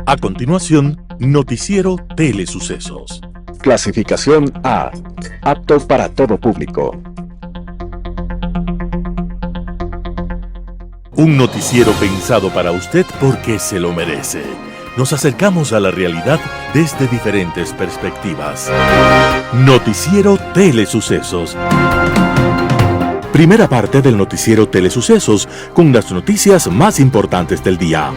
A continuación, Noticiero Telesucesos. Clasificación A. Apto para todo público. Un noticiero pensado para usted porque se lo merece. Nos acercamos a la realidad desde diferentes perspectivas. Noticiero Telesucesos. Primera parte del Noticiero Telesucesos con las noticias más importantes del día.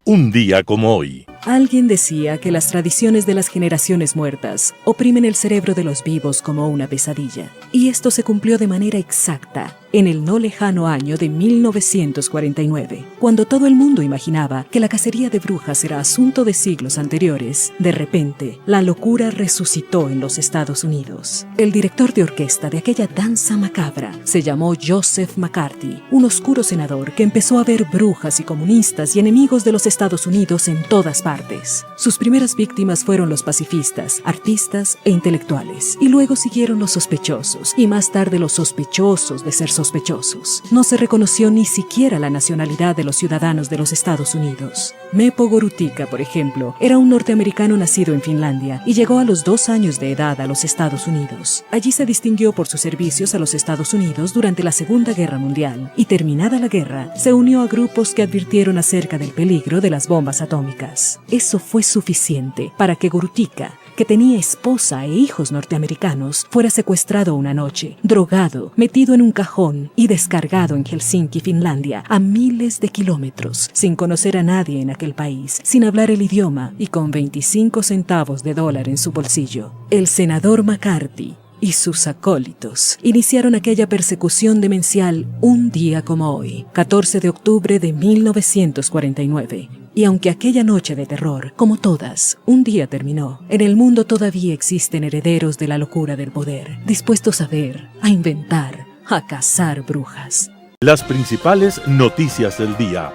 Un día como hoy. Alguien decía que las tradiciones de las generaciones muertas oprimen el cerebro de los vivos como una pesadilla. Y esto se cumplió de manera exacta en el no lejano año de 1949, cuando todo el mundo imaginaba que la cacería de brujas era asunto de siglos anteriores. De repente, la locura resucitó en los Estados Unidos. El director de orquesta de aquella danza macabra se llamó Joseph McCarthy, un oscuro senador que empezó a ver brujas y comunistas y enemigos de los Estados Unidos en todas partes. Sus primeras víctimas fueron los pacifistas, artistas e intelectuales, y luego siguieron los sospechosos, y más tarde los sospechosos de ser sospechosos. No se reconoció ni siquiera la nacionalidad de los ciudadanos de los Estados Unidos. Mepo Gorutica, por ejemplo, era un norteamericano nacido en Finlandia y llegó a los 2 años de edad a los Estados Unidos. Allí se distinguió por sus servicios a los Estados Unidos durante la Segunda Guerra Mundial y, terminada la guerra, se unió a grupos que advirtieron acerca del peligro de las bombas atómicas. Eso fue suficiente para que Gorutica, que tenía esposa e hijos norteamericanos, fuera secuestrado una noche, drogado, metido en un cajón y descargado en Helsinki, Finlandia, a miles de kilómetros, sin conocer a nadie en aquel país, sin hablar el idioma y con 25 centavos de dólar en su bolsillo. El senador McCarthy y sus acólitos iniciaron aquella persecución demencial un día como hoy, 14 de octubre de 1949. Y aunque aquella noche de terror, como todas, un día terminó, en el mundo todavía existen herederos de la locura del poder, dispuestos a ver, a inventar, a cazar brujas. Las principales noticias del día.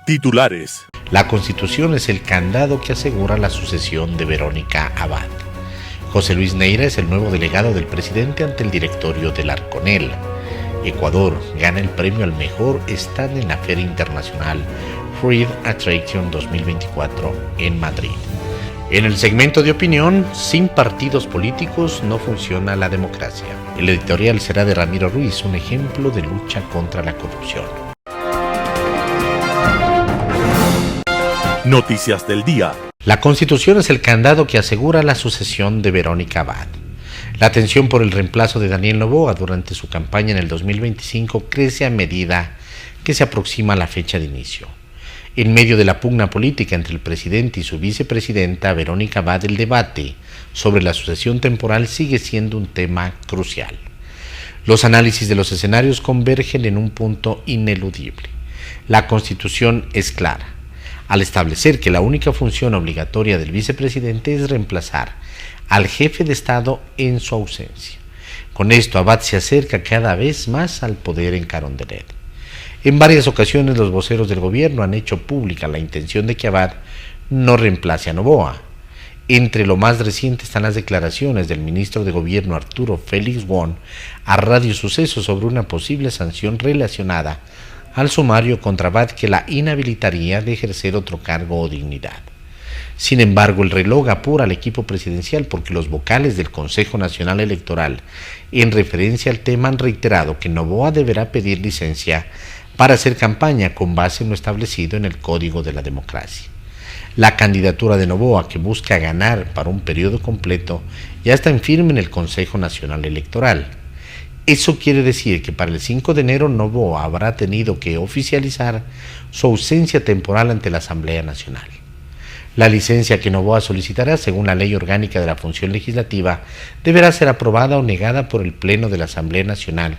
Titulares. La Constitución es el candado que asegura la sucesión de Verónica Abad. José Luis Neira es el nuevo delegado del presidente ante el directorio del Arconel. Ecuador gana el premio al mejor stand en la Feria Internacional Freed Attraction 2024 en Madrid. En el segmento de opinión, sin partidos políticos no funciona la democracia. El editorial será de Ramiro Ruiz, un ejemplo de lucha contra la corrupción. Noticias del día. La Constitución es el candado que asegura la sucesión de Verónica Abad. La tensión por el reemplazo de Daniel Noboa durante su campaña en el 2025 crece a medida que se aproxima la fecha de inicio. En medio de la pugna política entre el presidente y su vicepresidenta Verónica Abad, el debate sobre la sucesión temporal sigue siendo un tema crucial. Los análisis de los escenarios convergen en un punto ineludible. La Constitución es clara al establecer que la única función obligatoria del vicepresidente es reemplazar al jefe de Estado en su ausencia. Con esto, Abad se acerca cada vez más al poder en Carondelet. En varias ocasiones, los voceros del gobierno han hecho pública la intención de que Abad no reemplace a Noboa. Entre lo más reciente están las declaraciones del ministro de Gobierno Arturo Félix Wong a Radio Suceso sobre una posible sanción relacionada al sumario contra Abad que la inhabilitaría de ejercer otro cargo o dignidad. Sin embargo, el reloj apura al equipo presidencial porque los vocales del Consejo Nacional Electoral, en referencia al tema, han reiterado que Noboa deberá pedir licencia para hacer campaña con base en lo establecido en el Código de la Democracia. La candidatura de Noboa, que busca ganar para un periodo completo, ya está en firme en el Consejo Nacional Electoral. Eso quiere decir que para el 5 de enero Noboa habrá tenido que oficializar su ausencia temporal ante la Asamblea Nacional. La licencia que Noboa solicitará, según la Ley Orgánica de la Función Legislativa, deberá ser aprobada o negada por el Pleno de la Asamblea Nacional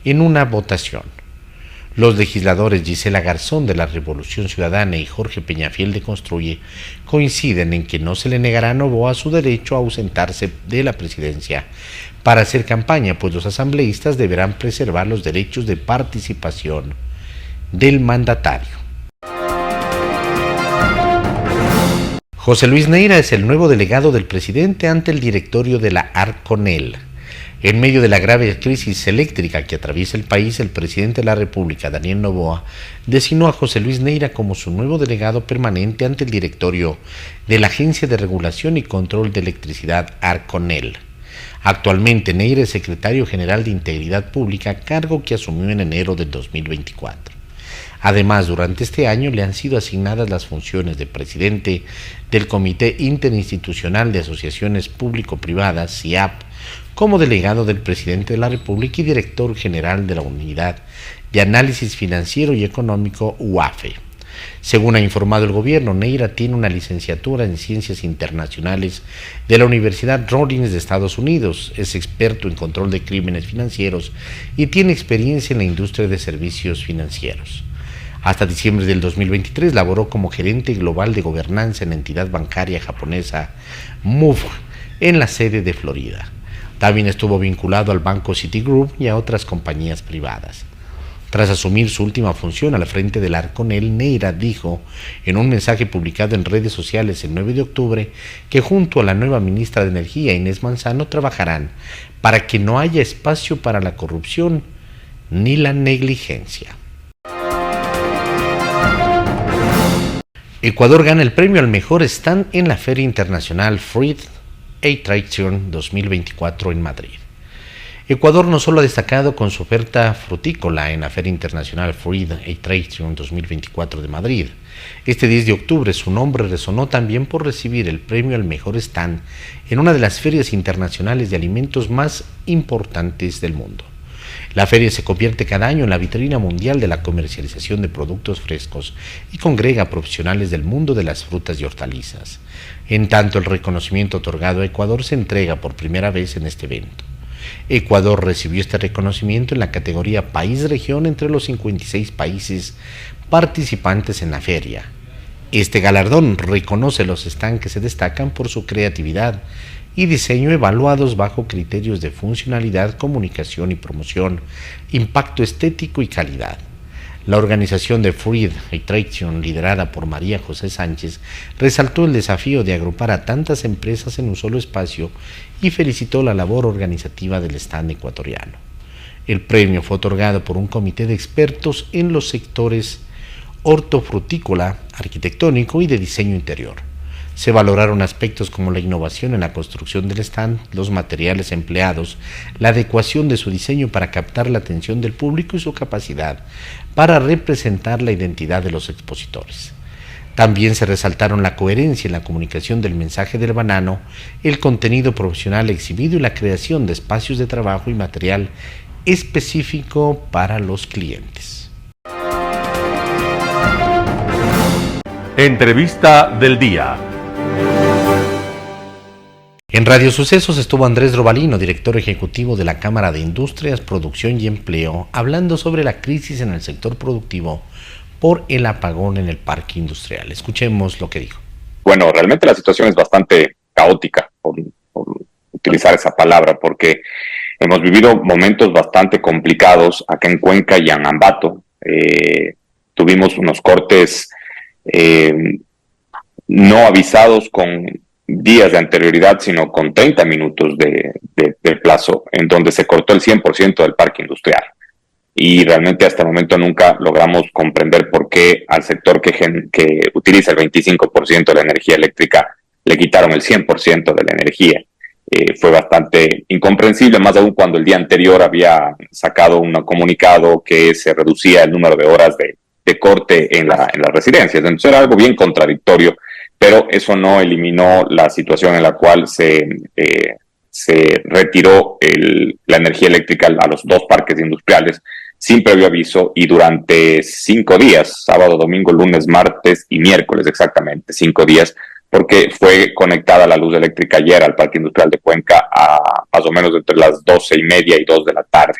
en una votación. Los legisladores Gisela Garzón de la Revolución Ciudadana y Jorge Peñafiel de Construye coinciden en que no se le negará a Noboa su derecho a ausentarse de la presidencia para hacer campaña, pues los asambleístas deberán preservar los derechos de participación del mandatario. José Luis Neira es el nuevo delegado del presidente ante el directorio de la Arconel. En medio de la grave crisis eléctrica que atraviesa el país, el presidente de la República, Daniel Noboa, designó a José Luis Neira como su nuevo delegado permanente ante el directorio de la Agencia de Regulación y Control de Electricidad, Arconel. Actualmente, Neira es secretario general de Integridad Pública, cargo que asumió en enero del 2024. Además, durante este año le han sido asignadas las funciones de presidente del Comité Interinstitucional de Asociaciones Público-Privadas, CIAP, como delegado del presidente de la República y director general de la Unidad de Análisis Financiero y Económico, UAFE. Según ha informado el gobierno, Neira tiene una licenciatura en Ciencias Internacionales de la Universidad Rollins de Estados Unidos, es experto en control de crímenes financieros y tiene experiencia en la industria de servicios financieros. Hasta diciembre del 2023 laboró como gerente global de gobernanza en la entidad bancaria japonesa MUF en la sede de Florida. También estuvo vinculado al banco Citigroup y a otras compañías privadas. Tras asumir su última función al frente del Arconel, Neira dijo en un mensaje publicado en redes sociales el 9 de octubre que junto a la nueva ministra de Energía, Inés Manzano, trabajarán para que no haya espacio para la corrupción ni la negligencia. Ecuador gana el premio al mejor stand en la Feria Internacional Fruit Attraction 2024 en Madrid. Ecuador no solo ha destacado con su oferta frutícola en la Feria Internacional Fruit Attraction 2024 de Madrid. Este 10 de octubre su nombre resonó también por recibir el premio al mejor stand en una de las ferias internacionales de alimentos más importantes del mundo. La feria se convierte cada año en la vitrina mundial de la comercialización de productos frescos y congrega a profesionales del mundo de las frutas y hortalizas. En tanto, el reconocimiento otorgado a Ecuador se entrega por primera vez en este evento. Ecuador recibió este reconocimiento en la categoría País-Región entre los 56 países participantes en la feria. Este galardón reconoce los stands que se destacan por su creatividad y diseño evaluados bajo criterios de funcionalidad, comunicación y promoción, impacto estético y calidad. La organización de Fruit Attraction, liderada por María José Sánchez, resaltó el desafío de agrupar a tantas empresas en un solo espacio y felicitó la labor organizativa del stand ecuatoriano. El premio fue otorgado por un comité de expertos en los sectores hortofrutícola, arquitectónico y de diseño interior. Se valoraron aspectos como la innovación en la construcción del stand, los materiales empleados, la adecuación de su diseño para captar la atención del público y su capacidad para representar la identidad de los expositores. También se resaltaron la coherencia en la comunicación del mensaje del banano, el contenido profesional exhibido y la creación de espacios de trabajo y material específico para los clientes. Entrevista del día. En Radio Sucesos estuvo Andrés Drobalino, director ejecutivo de la Cámara de Industrias, Producción y Empleo, hablando sobre la crisis en el sector productivo por el apagón en el parque industrial. Escuchemos lo que dijo. Bueno, realmente la situación es bastante caótica, por utilizar esa palabra, porque hemos vivido momentos bastante complicados acá en Cuenca y en Ambato. Tuvimos unos cortes no avisados con días de anterioridad, sino con 30 minutos de plazo, en donde se cortó el 100% del parque industrial. Y realmente hasta el momento nunca logramos comprender por qué al sector que utiliza el 25% de la energía eléctrica le quitaron el 100% de la energía. Fue bastante incomprensible, más aún cuando el día anterior había sacado un comunicado que se reducía el número de horas de corte en las residencias. Entonces era algo bien contradictorio, pero eso no eliminó la situación en la cual se retiró la energía eléctrica a los dos parques industriales sin previo aviso y durante 5 días, sábado, domingo, lunes, martes y miércoles exactamente, 5 días, porque fue conectada la luz eléctrica ayer al Parque Industrial de Cuenca a más o menos entre las 12:30 y 2 de la tarde.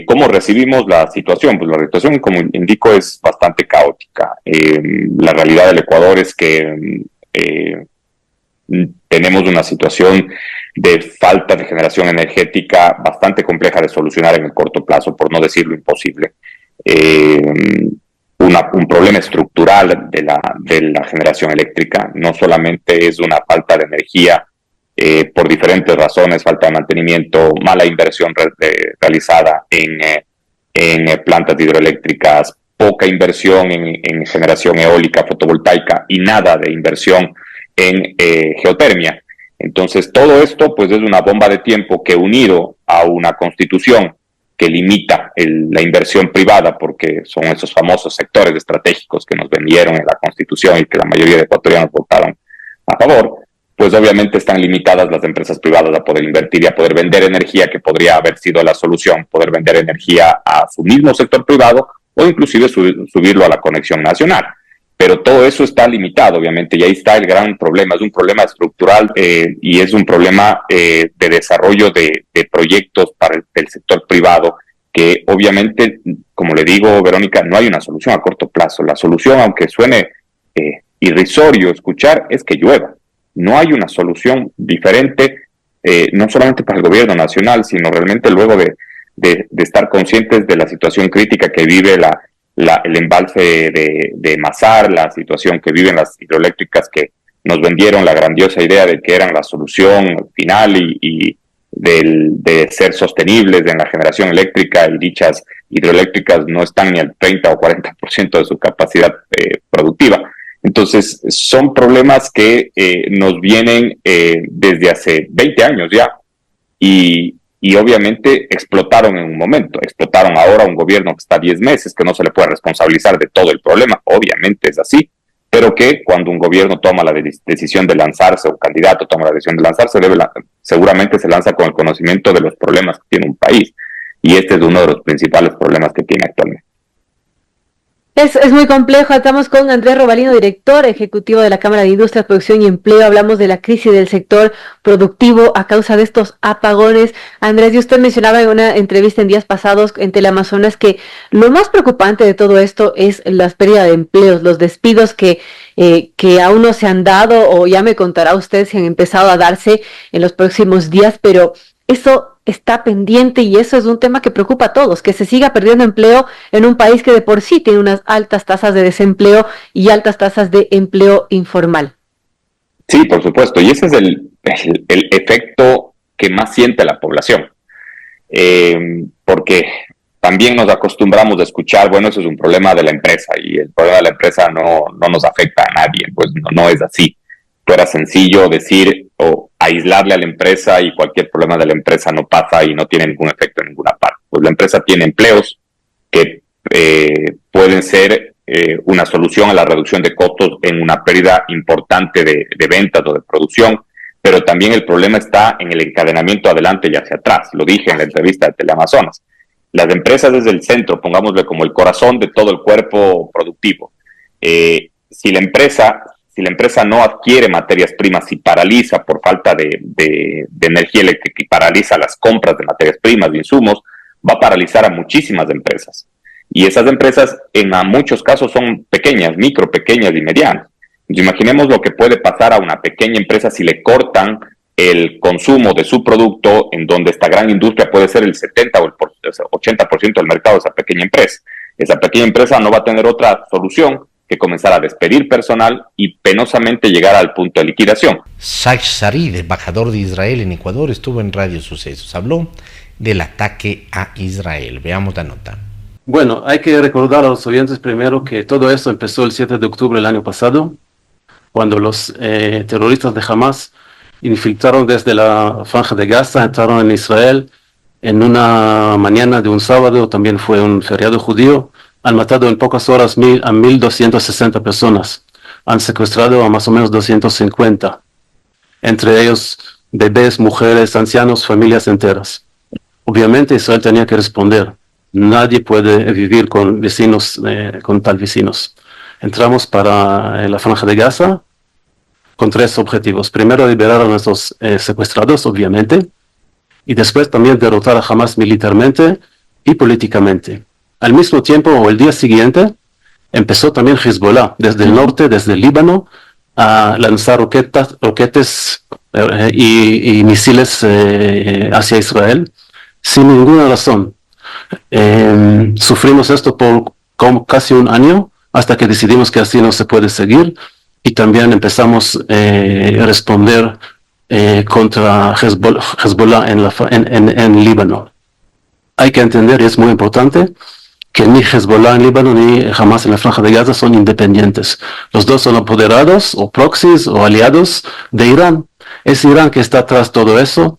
¿Cómo recibimos la situación? Pues la situación, como indico, es bastante caótica. La realidad del Ecuador es que tenemos una situación de falta de generación energética bastante compleja de solucionar en el corto plazo, por no decirlo imposible. Un problema estructural de la generación eléctrica. No solamente es una falta de energía por diferentes razones, falta de mantenimiento, mala inversión realizada en plantas hidroeléctricas, poca inversión en generación eólica, fotovoltaica y nada de inversión en geotermia. Entonces, todo esto pues es una bomba de tiempo que, unido a una constitución que limita la inversión privada, porque son esos famosos sectores estratégicos que nos vendieron en la constitución y que la mayoría de ecuatorianos votaron a favor, pues obviamente están limitadas las empresas privadas a poder invertir y a poder vender energía, que podría haber sido la solución, poder vender energía a su mismo sector privado o inclusive subirlo a la conexión nacional. Pero todo eso está limitado, obviamente, y ahí está el gran problema. Es un problema estructural y es un problema de desarrollo de proyectos para el sector privado, que obviamente, como le digo, Verónica, no hay una solución a corto plazo. La solución, aunque suene irrisorio escuchar, es que llueva. No hay una solución diferente, no solamente para el gobierno nacional, sino realmente luego de estar conscientes de la situación crítica que vive el embalse de Mazar, la situación que viven las hidroeléctricas que nos vendieron la grandiosa idea de que eran la solución final y de ser sostenibles en la generación eléctrica, y dichas hidroeléctricas no están ni al 30 o 40% de su capacidad productiva. Entonces, son problemas que nos vienen desde hace 20 años ya, y obviamente explotaron en un momento, explotaron ahora un gobierno que está 10 meses, que no se le puede responsabilizar de todo el problema, obviamente es así, pero que cuando un gobierno toma la decisión de lanzarse, o un candidato toma la decisión de lanzarse, seguramente se lanza con el conocimiento de los problemas que tiene un país, y este es uno de los principales problemas que tiene actualmente. Es muy complejo. Estamos con Andrés Robalino, director ejecutivo de la Cámara de Industria, Producción y Empleo. Hablamos de la crisis del sector productivo a causa de estos apagones. Andrés, y usted mencionaba en una entrevista en días pasados en Teleamazonas que lo más preocupante de todo esto es la pérdida de empleos, los despidos que aún no se han dado, o ya me contará usted si han empezado a darse en los próximos días, pero eso está pendiente y eso es un tema que preocupa a todos, que se siga perdiendo empleo en un país que de por sí tiene unas altas tasas de desempleo y altas tasas de empleo informal. Sí, por supuesto, y ese es el efecto que más siente la población, porque también nos acostumbramos a escuchar, bueno, eso es un problema de la empresa y el problema de la empresa no nos afecta a nadie, pues no es así. Fuera sencillo decir o aislarle a la empresa y cualquier problema de la empresa no pasa y no tiene ningún efecto en ninguna parte. Pues la empresa tiene empleos que pueden ser una solución a la reducción de costos en una pérdida importante de ventas o de producción, pero también el problema está en el encadenamiento adelante y hacia atrás. Lo dije en la entrevista de Teleamazonas. Las empresas desde el centro, pongámosle como el corazón de todo el cuerpo productivo. Si la empresa no adquiere materias primas y paraliza por falta de energía eléctrica y paraliza las compras de materias primas, de insumos, va a paralizar a muchísimas empresas. Y esas empresas en muchos casos son pequeñas, micro, pequeñas y medianas. Entonces, imaginemos lo que puede pasar a una pequeña empresa si le cortan el consumo de su producto, en donde esta gran industria puede ser el 70 o el 80% del mercado de esa pequeña empresa. Esa pequeña empresa no va a tener otra solución que comenzar a despedir personal y penosamente llegar al punto de liquidación. Said Sarid, embajador de Israel en Ecuador, estuvo en Radio Sucesos. Habló del ataque a Israel. Veamos la nota. Bueno, hay que recordar a los oyentes primero que todo esto empezó el 7 de octubre del año pasado, cuando los terroristas de Hamas infiltraron desde la Franja de Gaza, entraron en Israel en una mañana de un sábado, también fue un feriado judío. Han matado en pocas horas a 1.260 personas. Han secuestrado a más o menos 250. Entre ellos bebés, mujeres, ancianos, familias enteras. Obviamente Israel tenía que responder. Nadie puede vivir con vecinos, con tal vecinos. Entramos para la Franja de Gaza con 3 objetivos. Primero, liberar a nuestros secuestrados, obviamente. Y después también derrotar a Hamas militarmente y políticamente. Al mismo tiempo, o el día siguiente, empezó también Hezbollah, desde el norte, desde el Líbano, a lanzar roquetes y misiles hacia Israel, sin ninguna razón. Sufrimos esto por casi un año, hasta que decidimos que así no se puede seguir, y también empezamos a responder contra Hezbollah en Líbano. Hay que entender, y es muy importante, que ni Hezbollah en Líbano ni Hamas en la Franja de Gaza son independientes. Los dos son apoderados o proxies o aliados de Irán. Es Irán que está tras todo eso.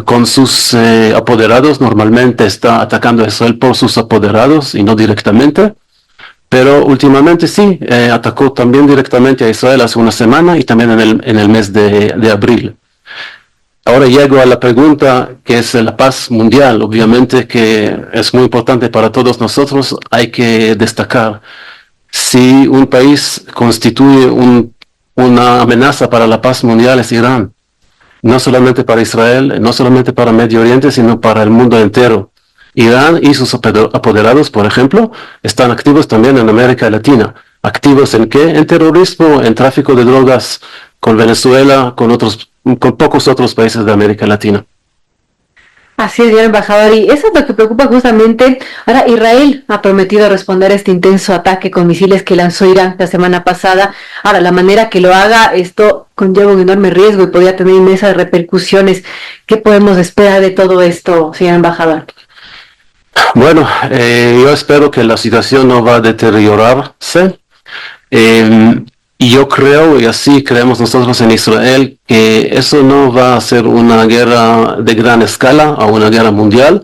Con sus apoderados, normalmente está atacando a Israel por sus apoderados y no directamente. Pero últimamente sí, atacó también directamente a Israel hace una semana y también en el mes de abril. Ahora llego a la pregunta que es la paz mundial. Obviamente que es muy importante para todos nosotros. Hay que destacar, si un país constituye una amenaza para la paz mundial es Irán. No solamente para Israel, no solamente para Medio Oriente, sino para el mundo entero. Irán y sus apoderados, por ejemplo, están activos también en América Latina. ¿Activos en qué? En terrorismo, en tráfico de drogas, con Venezuela, con pocos otros países de América Latina. Así es, señor embajador, y eso es lo que preocupa justamente. Ahora, Israel ha prometido responder a este intenso ataque con misiles que lanzó Irán la semana pasada. Ahora, la manera que lo haga, esto conlleva un enorme riesgo y podría tener inmensas repercusiones. ¿Qué podemos esperar de todo esto, señor embajador? Bueno, yo espero que la situación no va a deteriorarse. Y yo creo, y así creemos nosotros en Israel, que eso no va a ser una guerra de gran escala o una guerra mundial,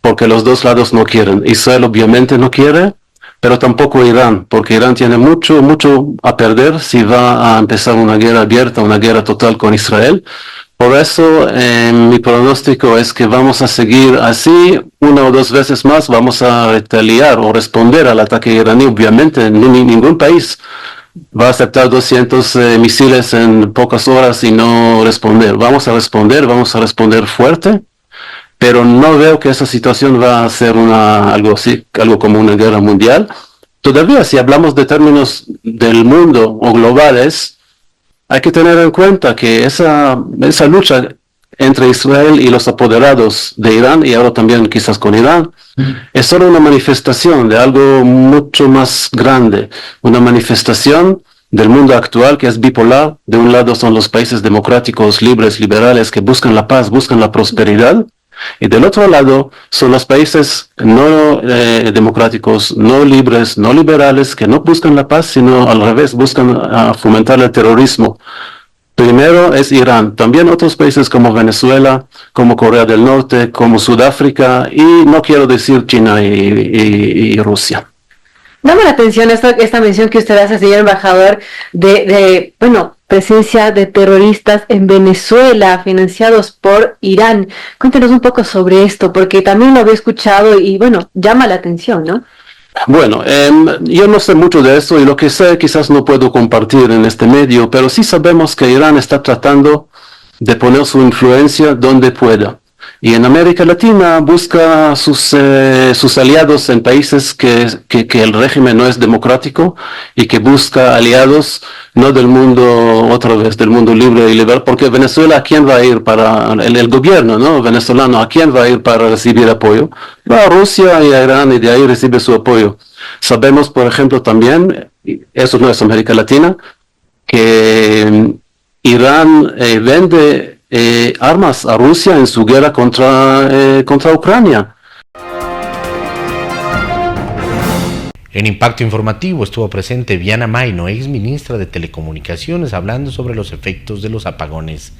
porque los dos lados no quieren. Israel obviamente no quiere, pero tampoco Irán, porque Irán tiene mucho a perder si va a empezar una guerra abierta, una guerra total con Israel. Por eso mi pronóstico es que vamos a seguir así, una o dos veces más vamos a retaliar o responder al ataque iraní. Obviamente ningún país va a aceptar 200 misiles en pocas horas y no responder. Vamos a responder fuerte, pero no veo que esa situación va a ser algo como una guerra mundial. Todavía, si hablamos de términos del mundo o globales, hay que tener en cuenta que esa lucha entre Israel y los apoderados de Irán, y ahora también quizás con Irán, es solo una manifestación de algo mucho más grande, una manifestación del mundo actual que es bipolar. De un lado son los países democráticos, libres, liberales, que buscan la paz, buscan la prosperidad, y del otro lado son los países no democráticos, no libres, no liberales, que no buscan la paz, sino al revés, buscan fomentar el terrorismo. Primero es Irán, también otros países como Venezuela, como Corea del Norte, como Sudáfrica, y no quiero decir China y Rusia. Llama la atención esta mención que usted hace, señor embajador, de presencia de terroristas en Venezuela financiados por Irán. Cuéntenos un poco sobre esto, porque también lo había escuchado y llama la atención, ¿no? Bueno, yo no sé mucho de eso y lo que sé quizás no puedo compartir en este medio, pero sí sabemos que Irán está tratando de poner su influencia donde pueda. Y en América Latina busca sus aliados en países que el régimen no es democrático y que busca aliados no del mundo, otra vez, del mundo libre y liberal, porque Venezuela, ¿a quién va a ir para el gobierno, ¿no? Venezolano? ¿A quién va a ir para recibir apoyo? Va a Rusia y a Irán y de ahí recibe su apoyo. Sabemos, por ejemplo, también, eso no es América Latina, que Irán vende armas a Rusia en su guerra contra Ucrania. En Impacto Informativo estuvo presente Viana Maino, ex ministra de Telecomunicaciones, hablando sobre los efectos de los apagones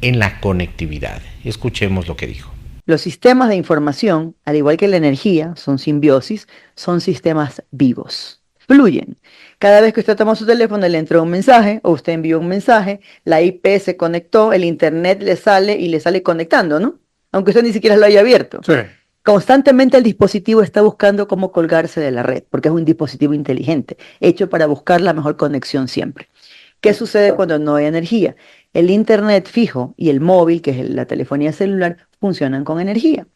en la conectividad. Escuchemos lo que dijo. Los sistemas de información, al igual que la energía, son simbiosis, son sistemas vivos. Fluyen. Cada vez que usted toma su teléfono y le entra un mensaje, o usted envió un mensaje, la IP se conectó, el internet le sale conectando, ¿no? Aunque usted ni siquiera lo haya abierto. Sí. Constantemente el dispositivo está buscando cómo colgarse de la red, porque es un dispositivo inteligente, hecho para buscar la mejor conexión siempre. ¿Qué sucede cuando no hay energía? El internet fijo y el móvil, que es la telefonía celular, funcionan con energía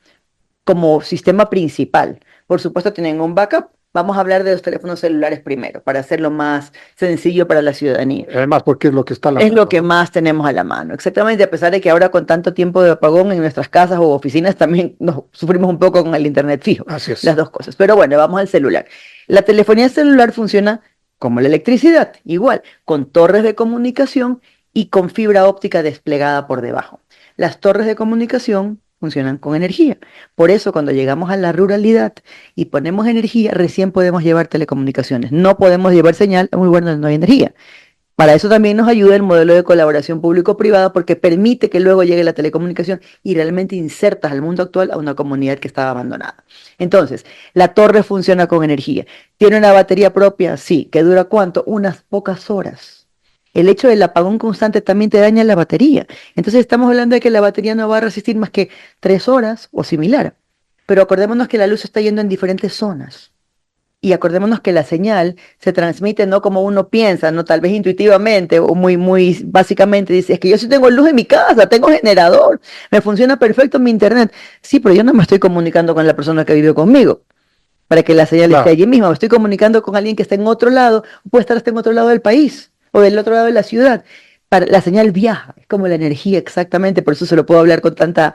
como sistema principal. Por supuesto tienen un backup. Vamos a hablar de los teléfonos celulares primero, para hacerlo más sencillo para la ciudadanía. Además, porque es lo que está a la mano. Es lo que más tenemos a la mano, exactamente, a pesar de que ahora con tanto tiempo de apagón en nuestras casas o oficinas también nos sufrimos un poco con el internet fijo. Así es. Las dos cosas. Pero bueno, vamos al celular. La telefonía celular funciona como la electricidad, igual, con torres de comunicación y con fibra óptica desplegada por debajo. Las torres de comunicación funcionan con energía. Por eso cuando llegamos a la ruralidad y ponemos energía, recién podemos llevar telecomunicaciones. No podemos llevar señal a un lugar donde no hay energía. Para eso también nos ayuda el modelo de colaboración público-privada porque permite que luego llegue la telecomunicación y realmente insertas al mundo actual a una comunidad que estaba abandonada. Entonces, la torre funciona con energía. ¿Tiene una batería propia? Sí. ¿Que dura cuánto? Unas pocas horas. El hecho del apagón constante también te daña la batería. Entonces estamos hablando de que la batería no va a resistir más que 3 horas o similar. Pero acordémonos que la luz está yendo en diferentes zonas. Y acordémonos que la señal se transmite no como uno piensa, no tal vez intuitivamente o muy básicamente dice, es que yo sí tengo luz en mi casa, tengo generador, me funciona perfecto mi internet. Sí, pero yo no me estoy comunicando con la persona que vive conmigo para que la señal esté allí misma. Me estoy comunicando con alguien que está en otro lado, o puede estar hasta en otro lado del país o del otro lado de la ciudad. La señal viaja, es como la energía exactamente, por eso se lo puedo hablar con tanta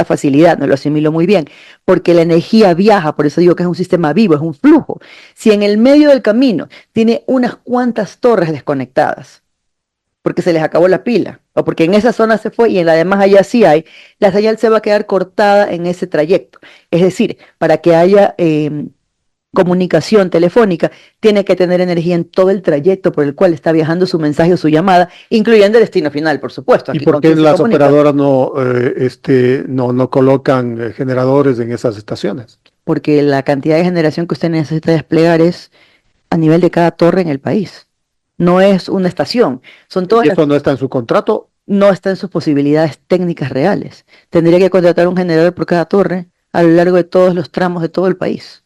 facilidad, no lo asimilo muy bien, porque la energía viaja, por eso digo que es un sistema vivo, es un flujo. Si en el medio del camino tiene unas cuantas torres desconectadas, porque se les acabó la pila, o porque en esa zona se fue y en la demás allá sí hay, la señal se va a quedar cortada en ese trayecto. Es decir, para que haya comunicación telefónica, tiene que tener energía en todo el trayecto por el cual está viajando su mensaje o su llamada, incluyendo el destino final, por supuesto. ¿Y por qué las operadoras no colocan generadores en esas estaciones? Porque la cantidad de generación que usted necesita desplegar es a nivel de cada torre en el país. No es una estación. Son todas ¿Y eso no está en su contrato? No está en sus posibilidades técnicas reales. Tendría que contratar un generador por cada torre a lo largo de todos los tramos de todo el país.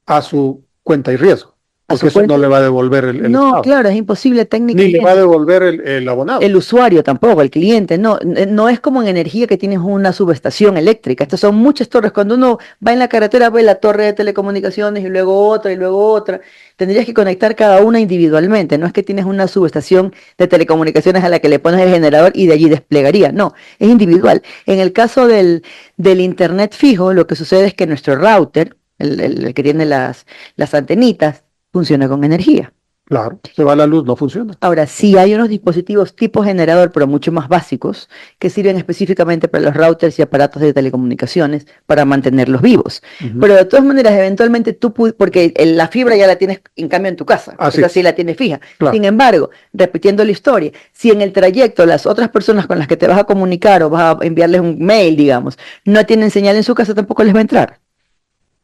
A su cuenta y riesgo, porque eso no le va a devolver el No, Estado. claro, es imposible técnicamente. Ni le va a devolver el abonado. El usuario tampoco, el cliente, no es como en energía que tienes una subestación eléctrica. Estas son muchas torres. Cuando uno va en la carretera ve la torre de telecomunicaciones y luego otra. Tendrías que conectar cada una individualmente. No es que tienes una subestación de telecomunicaciones a la que le pones el generador y de allí desplegaría. No, es individual. En el caso del internet fijo, lo que sucede es que nuestro router, el que tiene las antenitas, funciona con energía. Claro, se va la luz, no funciona. Ahora, sí hay unos dispositivos tipo generador, pero mucho más básicos, que sirven específicamente para los routers y aparatos de telecomunicaciones para mantenerlos vivos. Pero de todas maneras, eventualmente porque la fibra ya la tienes en cambio en tu casa, esa sí la tienes fija. Claro. Sin embargo, repitiendo la historia, si en el trayecto las otras personas con las que te vas a comunicar o vas a enviarles un mail, digamos, no tienen señal en su casa, tampoco les va a entrar.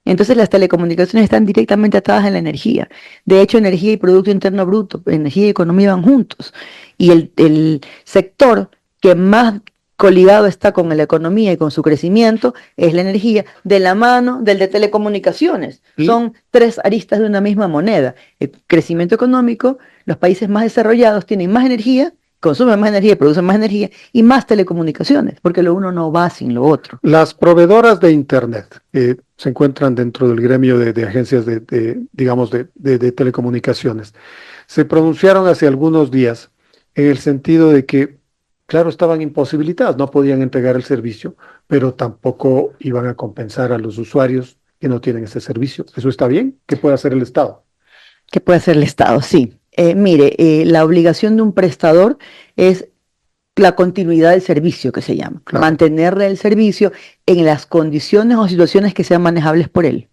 Entonces las telecomunicaciones están directamente atadas en la energía. De hecho, energía y Producto Interno Bruto, energía y economía van juntos. Y el sector que más coligado está con la economía y con su crecimiento es la energía, de la mano del de telecomunicaciones. ¿Sí? Son 3 aristas de una misma moneda. El crecimiento económico, los países más desarrollados tienen más energía, consumen más energía, producen más energía y más telecomunicaciones, porque lo uno no va sin lo otro. Las proveedoras de Internet se encuentran dentro del gremio de agencias de telecomunicaciones. Se pronunciaron hace algunos días en el sentido de que, claro, estaban imposibilitadas, no podían entregar el servicio, pero tampoco iban a compensar a los usuarios que no tienen ese servicio. ¿Eso está bien? ¿Qué puede hacer el Estado? ¿Qué puede hacer el Estado? Sí. La obligación de un prestador es la continuidad del servicio, que se llama. Claro. Mantenerle el servicio en las condiciones o situaciones que sean manejables por él,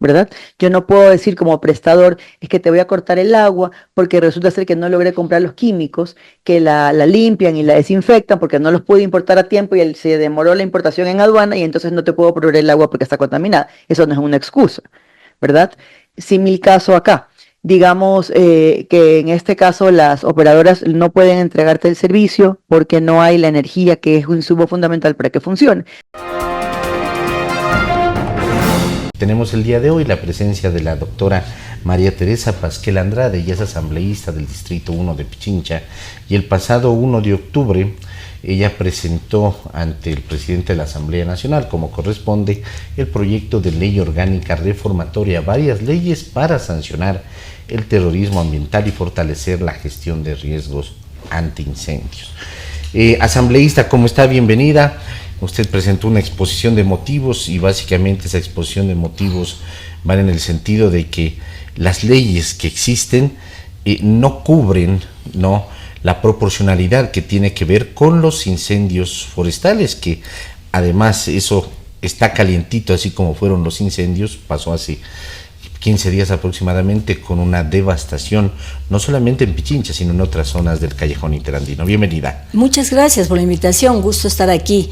¿verdad? Yo no puedo decir como prestador, es que te voy a cortar el agua porque resulta ser que no logré comprar los químicos que la limpian y la desinfectan porque no los pude importar a tiempo y se demoró la importación en aduana y entonces no te puedo proveer el agua porque está contaminada. Eso no es una excusa, ¿verdad? Símil caso acá. Digamos que en este caso las operadoras no pueden entregarte el servicio porque no hay la energía que es un insumo fundamental para que funcione. Tenemos el día de hoy la presencia de la doctora María Teresa Pasquel Andrade. Ella es asambleísta del Distrito 1 de Pichincha y el pasado 1 de octubre ella presentó ante el presidente de la Asamblea Nacional, como corresponde, el proyecto de ley orgánica reformatoria, varias leyes para sancionar el terrorismo ambiental y fortalecer la gestión de riesgos antiincendios. Asambleísta, ¿cómo está? Bienvenida. Usted presentó una exposición de motivos y básicamente esa exposición de motivos van en el sentido de que las leyes que existen no cubren la proporcionalidad que tiene que ver con los incendios forestales, que además eso está calientito, así como fueron los incendios, pasó hace 15 días aproximadamente, con una devastación, no solamente en Pichincha, sino en otras zonas del Callejón Interandino. Bienvenida. Muchas gracias por la invitación, gusto estar aquí.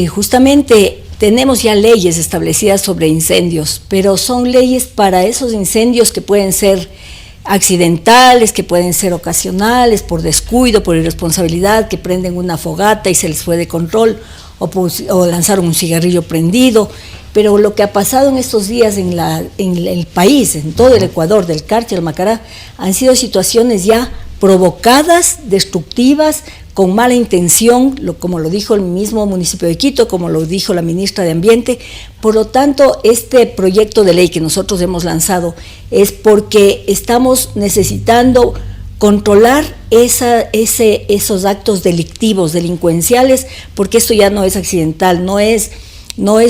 Justamente tenemos ya leyes establecidas sobre incendios, pero son leyes para esos incendios que pueden ser accidentales, que pueden ser ocasionales, por descuido, por irresponsabilidad, que prenden una fogata y se les fue de control, o lanzaron un cigarrillo prendido. Pero lo que ha pasado en estos días en el país, en todo el Ecuador, del Carchi al Macará, han sido situaciones ya provocadas, destructivas, con mala intención, como lo dijo el mismo municipio de Quito, como lo dijo la ministra de Ambiente. Por lo tanto, este proyecto de ley que nosotros hemos lanzado es porque estamos necesitando controlar esos actos delictivos, delincuenciales, porque esto ya no es accidental, no es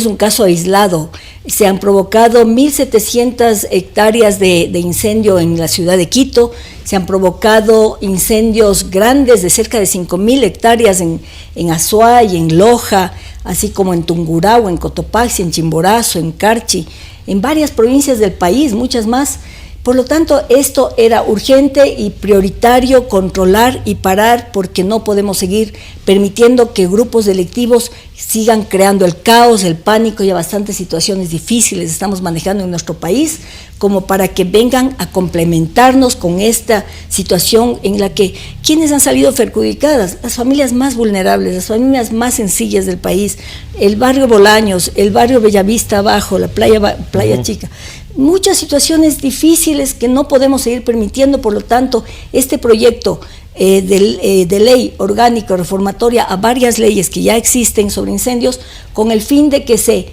un caso aislado. Se han provocado 1.700 hectáreas de incendio en la ciudad de Quito, se han provocado incendios grandes de cerca de 5.000 hectáreas en Azuay, en Loja, así como en Tungurahua, en Cotopaxi, en Chimborazo, en Carchi, en varias provincias del país, muchas más. Por lo tanto, esto era urgente y prioritario controlar y parar, porque no podemos seguir permitiendo que grupos delictivos sigan creando el caos, el pánico. Ya bastantes situaciones difíciles estamos manejando en nuestro país, como para que vengan a complementarnos con esta situación en la que quienes han salido perjudicadas, las familias más vulnerables, las familias más sencillas del país, el barrio Bolaños, el barrio Bellavista Abajo, la playa Chica. Muchas situaciones difíciles que no podemos seguir permitiendo. Por lo tanto, este proyecto de ley orgánica reformatoria a varias leyes que ya existen sobre incendios, con el fin de que se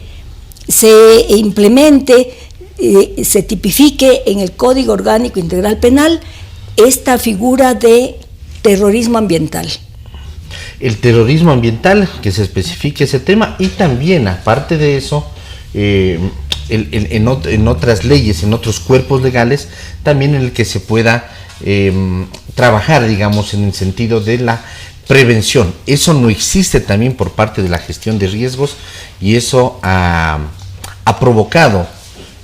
implemente, se tipifique en el Código Orgánico Integral Penal esta figura de terrorismo ambiental. El terrorismo ambiental, que se especifique ese tema, y también, aparte de eso, en otras leyes, en otros cuerpos legales, también en el que se pueda trabajar, digamos, en el sentido de la prevención. Eso no existe también por parte de la gestión de riesgos, y eso ha provocado,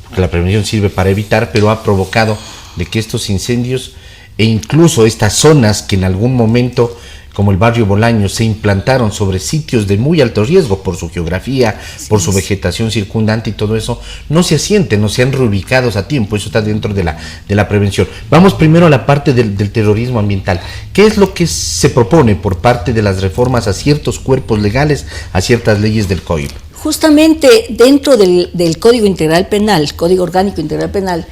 porque la prevención sirve para evitar, pero ha provocado de que estos incendios, e incluso estas zonas que en algún momento, como el barrio Bolaños, se implantaron sobre sitios de muy alto riesgo por su geografía, por su vegetación circundante y todo eso, no se asienten, no sean reubicados a tiempo. Eso está dentro de la prevención. Vamos primero a la parte del terrorismo ambiental. ¿Qué es lo que se propone por parte de las reformas a ciertos cuerpos legales, a ciertas leyes del COIP? Justamente dentro del Código Integral Penal, Código Orgánico Integral Penal,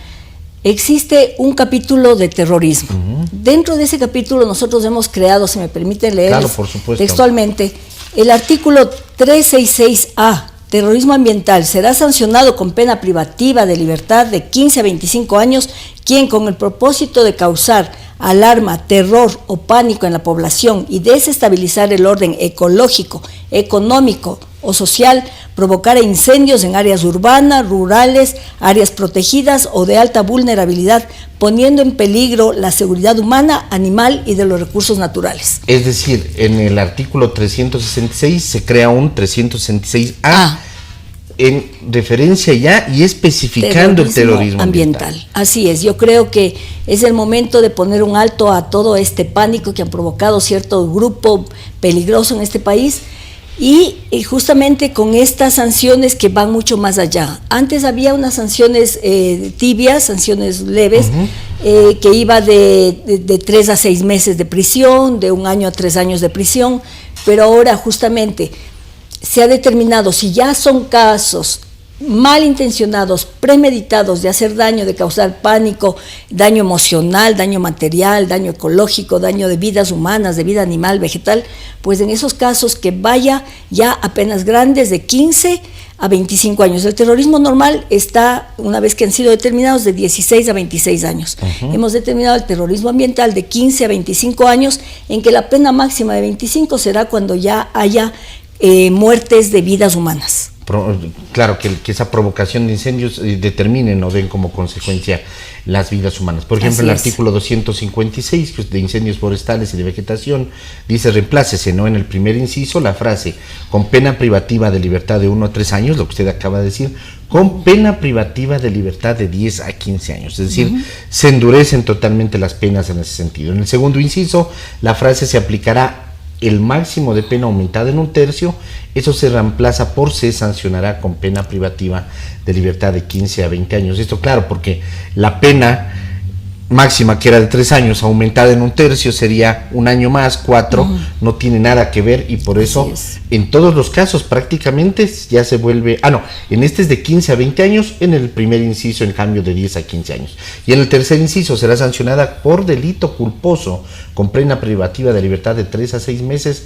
existe un capítulo de terrorismo. Dentro de ese capítulo nosotros hemos creado, si me permiten leer textualmente, el artículo 366A, terrorismo ambiental: será sancionado con pena privativa de libertad de 15 a 25 años quien, con el propósito de causar alarma, terror o pánico en la población y desestabilizar el orden ecológico, económico o social, provocara incendios en áreas urbanas, rurales, áreas protegidas o de alta vulnerabilidad, poniendo en peligro la seguridad humana, animal y de los recursos naturales. Es decir, en el artículo 366 se crea un 366A en referencia ya y especificando el terrorismo ambiental. Así es, yo creo que es el momento de poner un alto a todo este pánico que han provocado cierto grupo peligroso en este país, y justamente con estas sanciones que van mucho más allá. Antes había unas sanciones tibias, sanciones leves, que iba de 3 a 6 meses de prisión, de 1 año a 3 años de prisión, pero ahora justamente se ha determinado, si ya son casos malintencionados, premeditados, de hacer daño, de causar pánico, daño emocional, daño material, daño ecológico, daño de vidas humanas, de vida animal, vegetal, pues en esos casos que vaya ya a penas grandes de 15 a 25 años. El terrorismo normal está, una vez que han sido determinados, de 16 a 26 años. Hemos determinado el terrorismo ambiental de 15 a 25 años, en que la pena máxima de 25 será cuando ya haya muertes de vidas humanas. claro, que esa provocación de incendios determine, no den como consecuencia las vidas humanas. Por ejemplo, el artículo 256 de incendios forestales y de vegetación dice: reemplácese, ¿no?, en el primer inciso la frase con pena privativa de libertad de 1 a 3 años, lo que usted acaba de decir, con pena privativa de libertad de 10 a 15 años. Es decir, se endurecen totalmente las penas en ese sentido. En el segundo inciso, la frase se aplicará el máximo de pena aumentada en 1/3, eso se reemplaza por se sancionará con pena privativa de libertad de 15 a 20 años. Esto claro, porque la pena máxima, que era de 3 años, aumentada en 1/3, sería 1 año más, 4, no tiene nada que ver, y por eso en todos los casos prácticamente ya se vuelve, en este es de 15 a 20 años, en el primer inciso en cambio de 10 a 15 años, y en el tercer inciso será sancionada por delito culposo con pena privativa de libertad de 3 a 6 meses,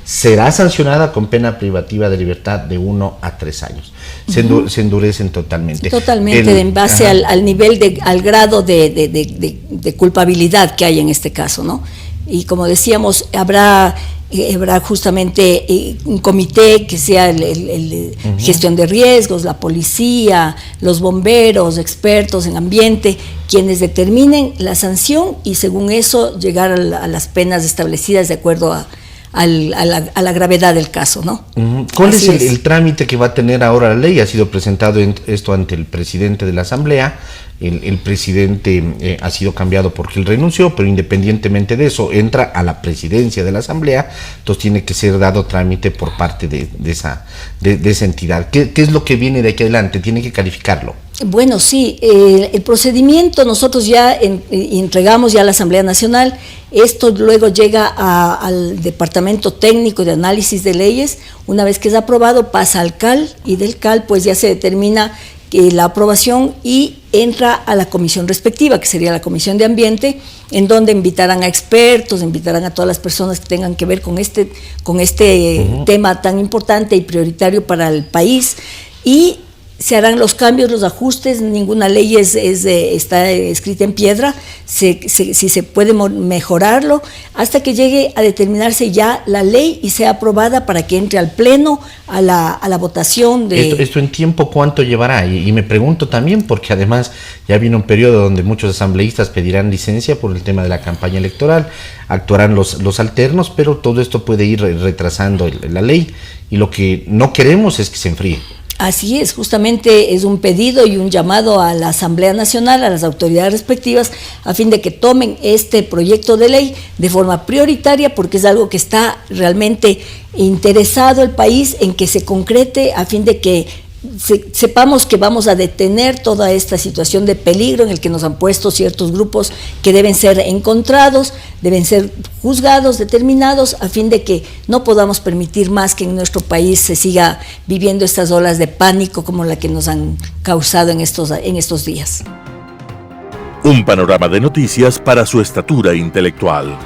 será sancionada con pena privativa de libertad de 1 a 3 años. Se endurecen totalmente. Totalmente, en base al nivel, al grado de culpabilidad que hay en este caso, ¿no? Y como decíamos, habrá justamente un comité que sea el gestión de riesgos, la policía, los bomberos, expertos en ambiente, quienes determinen la sanción y según eso llegar a las penas establecidas de acuerdo a la gravedad del caso, ¿no? ¿Cuál es el trámite que va a tener ahora la ley? Ha sido presentado esto ante el presidente de la Asamblea. El presidente ha sido cambiado porque él renunció, pero independientemente de eso, entra a la presidencia de la Asamblea, entonces tiene que ser dado trámite por parte de esa entidad. ¿Qué es lo que viene de aquí adelante? Tiene que calificarlo. Bueno, sí, el procedimiento nosotros ya entregamos ya a la Asamblea Nacional. Esto luego llega al Departamento Técnico de Análisis de Leyes. Una vez que es aprobado, pasa al CAL, y del CAL pues ya se determina la aprobación y entra a la comisión respectiva, que sería la Comisión de Ambiente, en donde invitarán a expertos, invitarán a todas las personas que tengan que ver con este tema tan importante y prioritario para el país, y se harán los cambios, los ajustes. Ninguna ley está escrita en piedra, si se puede mejorarlo hasta que llegue a determinarse ya la ley y sea aprobada para que entre al pleno a la votación de... ¿Esto en tiempo cuánto llevará? Y me pregunto también, porque además ya viene un periodo donde muchos asambleístas pedirán licencia por el tema de la campaña electoral, actuarán los alternos, pero todo esto puede ir retrasando la ley, y lo que no queremos es que se enfríe. Así es, justamente es un pedido y un llamado a la Asamblea Nacional, a las autoridades respectivas, a fin de que tomen este proyecto de ley de forma prioritaria, porque es algo que está realmente interesado el país en que se concrete, a fin de que sepamos que vamos a detener toda esta situación de peligro en el que nos han puesto ciertos grupos que deben ser encontrados, deben ser juzgados, determinados, a fin de que no podamos permitir más que en nuestro país se siga viviendo estas olas de pánico como la que nos han causado en estos días. Un panorama de noticias para su estatura intelectual.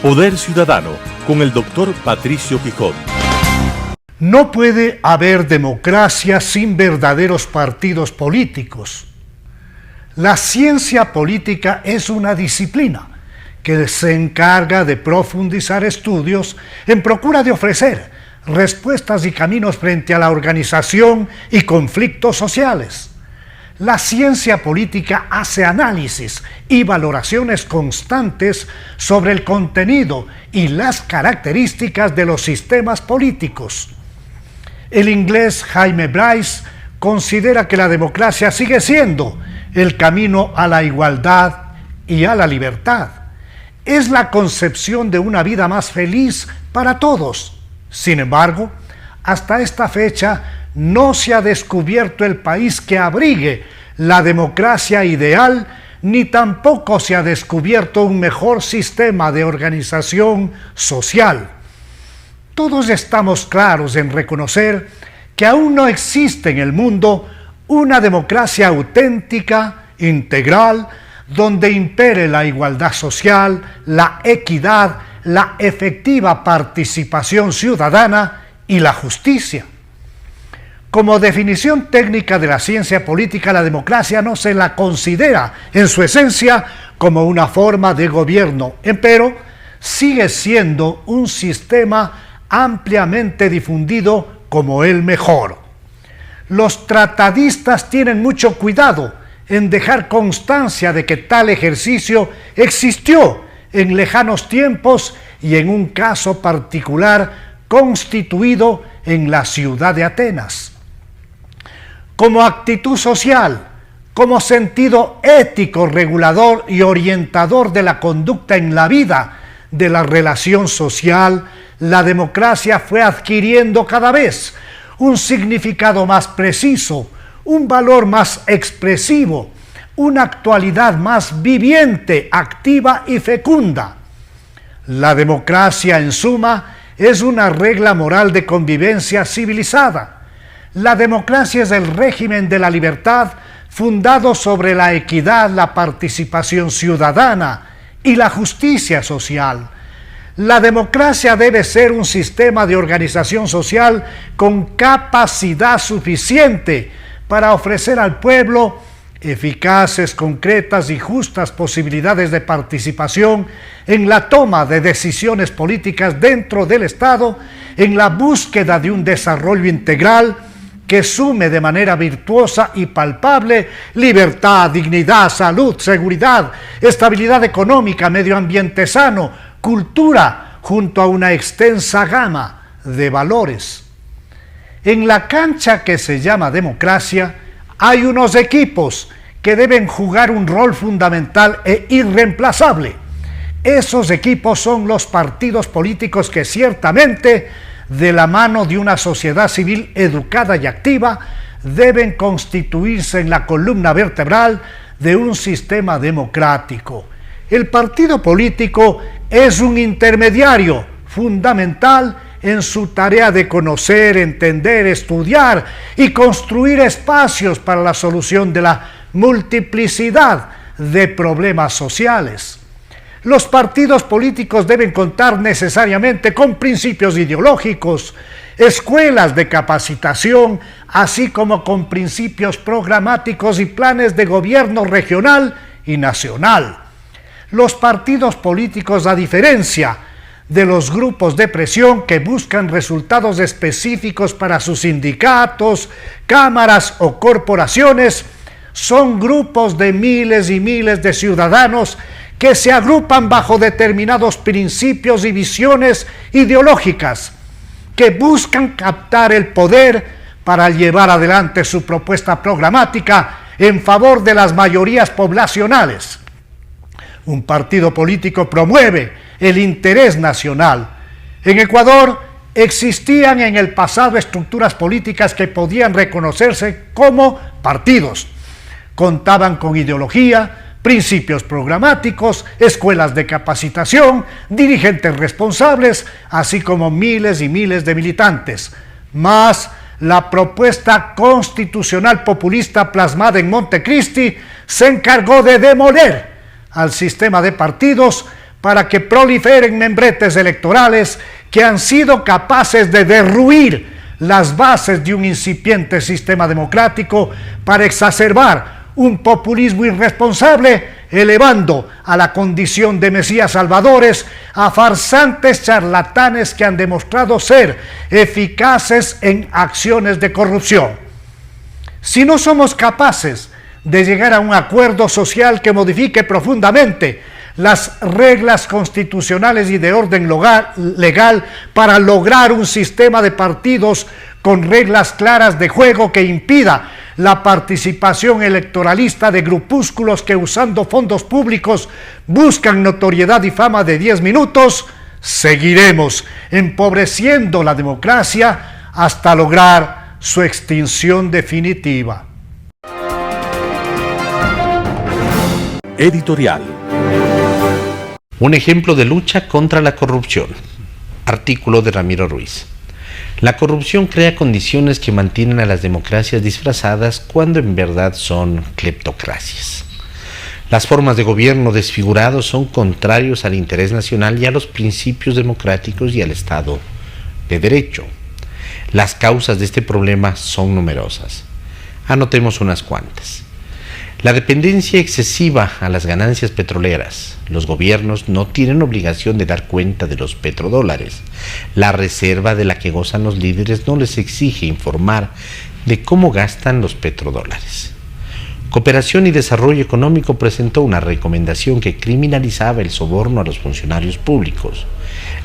Poder Ciudadano, con el doctor Patricio Quijón. No puede haber democracia sin verdaderos partidos políticos. La ciencia política es una disciplina que se encarga de profundizar estudios en procura de ofrecer respuestas y caminos frente a la organización y conflictos sociales. La ciencia política hace análisis y valoraciones constantes sobre el contenido y las características de los sistemas políticos. El inglés Jaime Bryce considera que la democracia sigue siendo el camino a la igualdad y a la libertad. Es la concepción de una vida más feliz para todos. Sin embargo, hasta esta fecha no se ha descubierto el país que abrigue la democracia ideal, ni tampoco se ha descubierto un mejor sistema de organización social. Todos estamos claros en reconocer que aún no existe en el mundo una democracia auténtica, integral, donde impere la igualdad social, la equidad, la efectiva participación ciudadana y la justicia. Como definición técnica de la ciencia política, la democracia no se la considera en su esencia como una forma de gobierno, empero sigue siendo un sistema ampliamente difundido como el mejor. Los tratadistas tienen mucho cuidado en dejar constancia de que tal ejercicio existió en lejanos tiempos y en un caso particular constituido en la ciudad de Atenas. Como actitud social, como sentido ético regulador y orientador de la conducta en la vida de la relación social, la democracia fue adquiriendo cada vez un significado más preciso, un valor más expresivo, una actualidad más viviente, activa y fecunda. La democracia, en suma, es una regla moral de convivencia civilizada. La democracia es el régimen de la libertad fundado sobre la equidad, la participación ciudadana y la justicia social. La democracia debe ser un sistema de organización social con capacidad suficiente para ofrecer al pueblo eficaces, concretas y justas posibilidades de participación en la toma de decisiones políticas dentro del Estado, en la búsqueda de un desarrollo integral que sume de manera virtuosa y palpable libertad, dignidad, salud, seguridad, estabilidad económica, medio ambiente sano, cultura, junto a una extensa gama de valores. En la cancha que se llama democracia, hay unos equipos que deben jugar un rol fundamental e irreemplazable. Esos equipos son los partidos políticos que ciertamente, de la mano de una sociedad civil educada y activa, deben constituirse en la columna vertebral de un sistema democrático. El partido político es un intermediario fundamental en su tarea de conocer, entender, estudiar y construir espacios para la solución de la multiplicidad de problemas sociales. Los partidos políticos deben contar necesariamente con principios ideológicos, escuelas de capacitación, así como con principios programáticos y planes de gobierno regional y nacional. Los partidos políticos, a diferencia de los grupos de presión que buscan resultados específicos para sus sindicatos, cámaras o corporaciones, son grupos de miles y miles de ciudadanos que se agrupan bajo determinados principios y visiones ideológicas, que buscan captar el poder para llevar adelante su propuesta programática en favor de las mayorías poblacionales. Un partido político promueve el interés nacional. En Ecuador existían en el pasado estructuras políticas que podían reconocerse como partidos. Contaban con ideología, principios programáticos, escuelas de capacitación, dirigentes responsables, así como miles y miles de militantes. Mas la propuesta constitucional populista plasmada en Montecristi se encargó de demoler al sistema de partidos para que proliferen membretes electorales que han sido capaces de derruir las bases de un incipiente sistema democrático para exacerbar un populismo irresponsable, elevando a la condición de mesías salvadores a farsantes charlatanes que han demostrado ser eficaces en acciones de corrupción. Si no somos capaces de llegar a un acuerdo social que modifique profundamente las reglas constitucionales y de orden legal para lograr un sistema de partidos con reglas claras de juego que impida la participación electoralista de grupúsculos que, usando fondos públicos, buscan notoriedad y fama de 10 minutos, seguiremos empobreciendo la democracia hasta lograr su extinción definitiva. Editorial. Un ejemplo de lucha contra la corrupción. Artículo de Ramiro Ruiz. La corrupción crea condiciones que mantienen a las democracias disfrazadas cuando en verdad son cleptocracias. Las formas de gobierno desfigurados son contrarios al interés nacional y a los principios democráticos y al Estado de Derecho. Las causas de este problema son numerosas. Anotemos unas cuantas. La dependencia excesiva a las ganancias petroleras. Los gobiernos no tienen obligación de dar cuenta de los petrodólares. La reserva de la que gozan los líderes no les exige informar de cómo gastan los petrodólares. Cooperación y Desarrollo Económico presentó una recomendación que criminalizaba el soborno a los funcionarios públicos.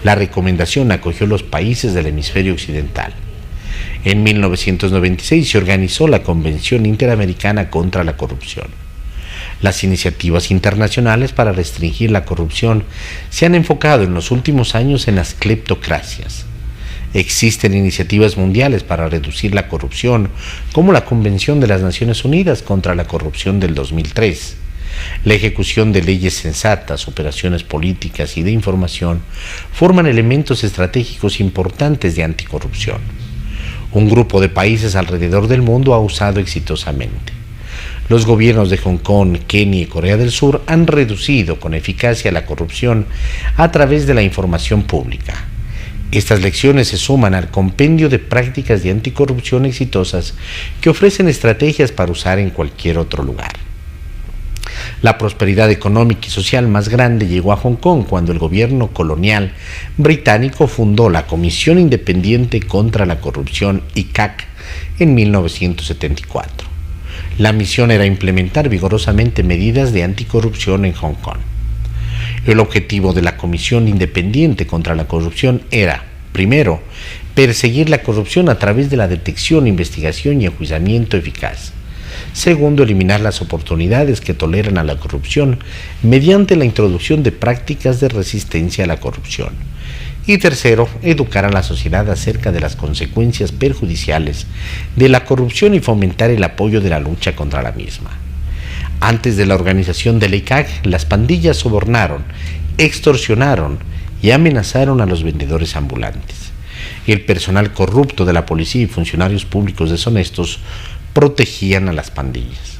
La recomendación acogió a los países del hemisferio occidental. En 1996 se organizó la Convención Interamericana contra la Corrupción. Las iniciativas internacionales para restringir la corrupción se han enfocado en los últimos años en las cleptocracias. Existen iniciativas mundiales para reducir la corrupción, como la Convención de las Naciones Unidas contra la Corrupción del 2003. La ejecución de leyes sensatas, operaciones políticas y de información forman elementos estratégicos importantes de anticorrupción. Un grupo de países alrededor del mundo ha usado exitosamente. Los gobiernos de Hong Kong, Kenia y Corea del Sur han reducido con eficacia la corrupción a través de la información pública. Estas lecciones se suman al compendio de prácticas de anticorrupción exitosas que ofrecen estrategias para usar en cualquier otro lugar. La prosperidad económica y social más grande llegó a Hong Kong cuando el gobierno colonial británico fundó la Comisión Independiente contra la Corrupción, ICAC, en 1974. La misión era implementar vigorosamente medidas de anticorrupción en Hong Kong. El objetivo de la Comisión Independiente contra la Corrupción era, primero, perseguir la corrupción a través de la detección, investigación y enjuiciamiento eficaz. Segundo, eliminar las oportunidades que toleran a la corrupción mediante la introducción de prácticas de resistencia a la corrupción. Y tercero, educar a la sociedad acerca de las consecuencias perjudiciales de la corrupción y fomentar el apoyo de la lucha contra la misma. Antes de la organización del ICAC, las pandillas sobornaron, extorsionaron y amenazaron a los vendedores ambulantes. El personal corrupto de la policía y funcionarios públicos deshonestos protegían a las pandillas.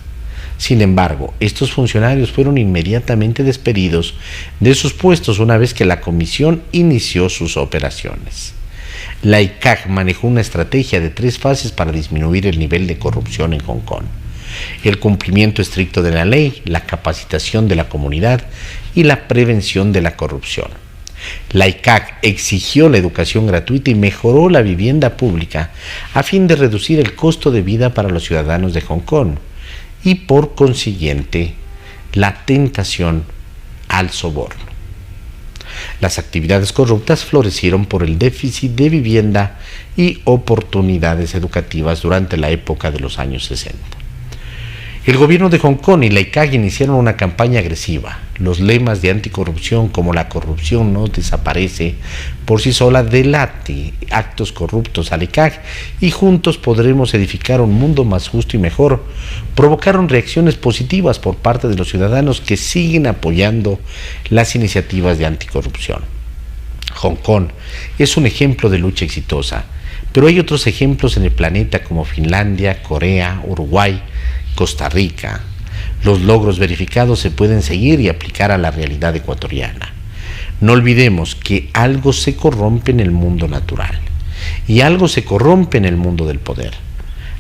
Sin embargo, estos funcionarios fueron inmediatamente despedidos de sus puestos una vez que la comisión inició sus operaciones. La ICAC manejó una estrategia de 3 fases para disminuir el nivel de corrupción en Hong Kong: el cumplimiento estricto de la ley, la capacitación de la comunidad y la prevención de la corrupción. La ICAC exigió la educación gratuita y mejoró la vivienda pública a fin de reducir el costo de vida para los ciudadanos de Hong Kong y, por consiguiente, la tentación al soborno. Las actividades corruptas florecieron por el déficit de vivienda y oportunidades educativas durante la época de los años 60. El gobierno de Hong Kong y la ICAC iniciaron una campaña agresiva. Los lemas de anticorrupción, como la corrupción no desaparece por sí sola, delate actos corruptos a la ICAC y juntos podremos edificar un mundo más justo y mejor, provocaron reacciones positivas por parte de los ciudadanos que siguen apoyando las iniciativas de anticorrupción. Hong Kong es un ejemplo de lucha exitosa, pero hay otros ejemplos en el planeta como Finlandia, Corea, Uruguay, Costa Rica. Los logros verificados se pueden seguir y aplicar a la realidad ecuatoriana. No olvidemos que algo se corrompe en el mundo natural y algo se corrompe en el mundo del poder.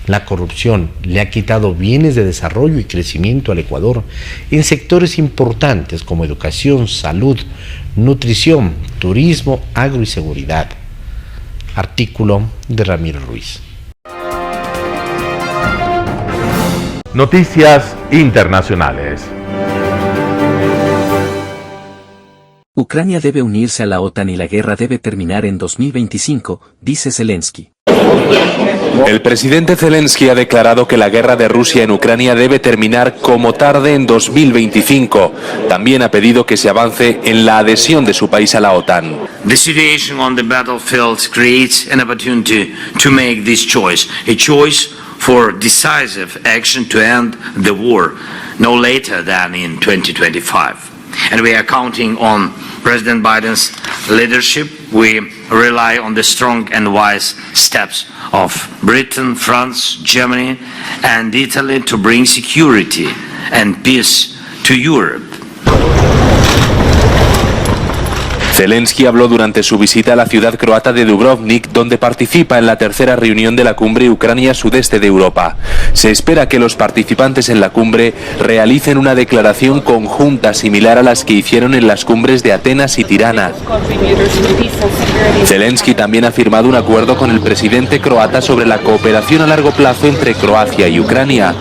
La corrupción le ha quitado bienes de desarrollo y crecimiento al Ecuador en sectores importantes como educación, salud, nutrición, turismo, agro y seguridad. Artículo de Ramiro Ruiz. Noticias internacionales. Ucrania debe unirse a la OTAN y la guerra debe terminar en 2025, dice Zelensky. El presidente Zelensky ha declarado que la guerra de Rusia en Ucrania debe terminar como tarde en 2025. También ha pedido que se avance en la adhesión de su país a la OTAN. The situation on the battlefield creates an opportunity to make this choice, a choice for decisive action to end the war no later than in 2025. And we are counting on President Biden's leadership. We rely on the strong and wise steps of Britain, France, Germany and Italy to bring security and peace to Europe. Zelensky habló durante su visita a la ciudad croata de Dubrovnik, donde participa en la tercera reunión de la cumbre Ucrania-Sudeste de Europa. Se espera que los participantes en la cumbre realicen una declaración conjunta similar a las que hicieron en las cumbres de Atenas y Tirana. Zelensky también ha firmado un acuerdo con el presidente croata sobre la cooperación a largo plazo entre Croacia y Ucrania.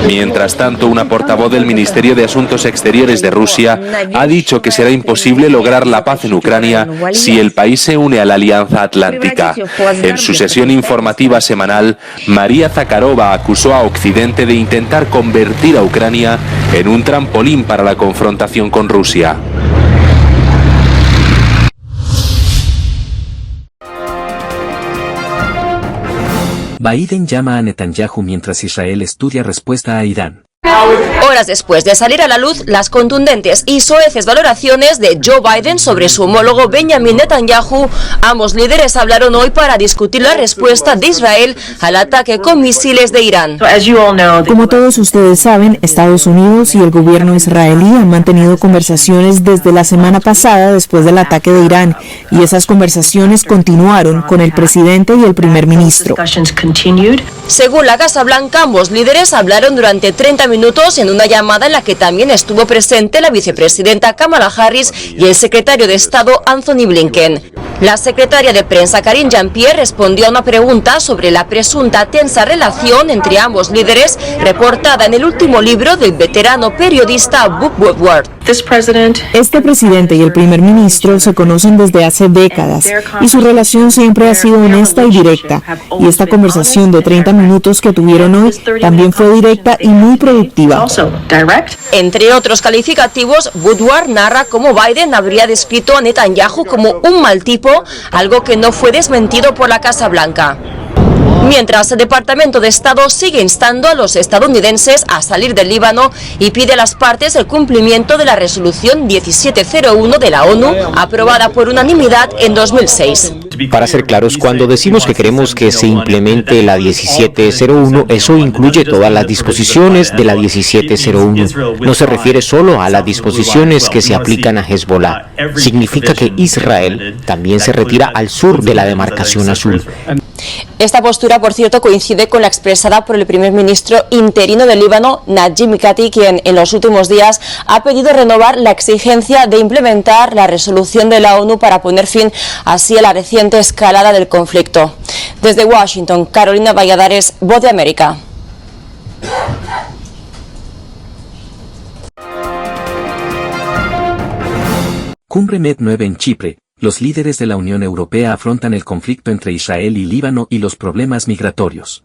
Mientras tanto, una portavoz del Ministerio de Asuntos Exteriores de Rusia ha dicho que será imposible lograr la paz en Ucrania si el país se une a la Alianza Atlántica. En su sesión informativa semanal, María Zakharova acusó a Occidente de intentar convertir a Ucrania en un trampolín para la confrontación con Rusia. Biden llama a Netanyahu mientras Israel estudia respuesta a Irán. Horas después de salir a la luz las contundentes y soeces valoraciones de Joe Biden sobre su homólogo Benjamin Netanyahu, ambos líderes hablaron hoy para discutir la respuesta de Israel al ataque con misiles de Irán. Como todos ustedes saben, Estados Unidos y el gobierno israelí han mantenido conversaciones desde la semana pasada después del ataque de Irán, y esas conversaciones continuaron con el presidente y el primer ministro. Según la Casa Blanca, ambos líderes hablaron durante 30 minutos en una llamada en la que también estuvo presente la vicepresidenta Kamala Harris y el secretario de Estado Anthony Blinken. La secretaria de prensa Karine Jean-Pierre respondió a una pregunta sobre la presunta tensa relación entre ambos líderes, reportada en el último libro del veterano periodista Bob Woodward. Este presidente y el primer ministro se conocen desde hace décadas y su relación siempre ha sido honesta y directa. Y esta conversación de 30 minutos que tuvieron hoy también fue directa y muy productiva. Entre otros calificativos, Woodward narra cómo Biden habría descrito a Netanyahu como un mal tipo, algo que no fue desmentido por la Casa Blanca. Mientras el Departamento de Estado sigue instando a los estadounidenses a salir del Líbano y pide a las partes el cumplimiento de la resolución 1701 de la ONU, aprobada por unanimidad en 2006. Para ser claros, cuando decimos que queremos que se implemente la 1701, eso incluye todas las disposiciones de la 1701. No se refiere solo a las disposiciones que se aplican a Hezbollah. Significa que Israel también se retira al sur de la demarcación azul. Esta postura, por cierto, coincide con la expresada por el primer ministro interino del Líbano, Najib Mikati, quien en los últimos días ha pedido renovar la exigencia de implementar la resolución de la ONU para poner fin así a la reciente escalada del conflicto. Desde Washington, Carolina Valladares, Voz de América. Cumbre Med-9 en Chipre. Los líderes de la Unión Europea afrontan el conflicto entre Israel y Líbano y los problemas migratorios.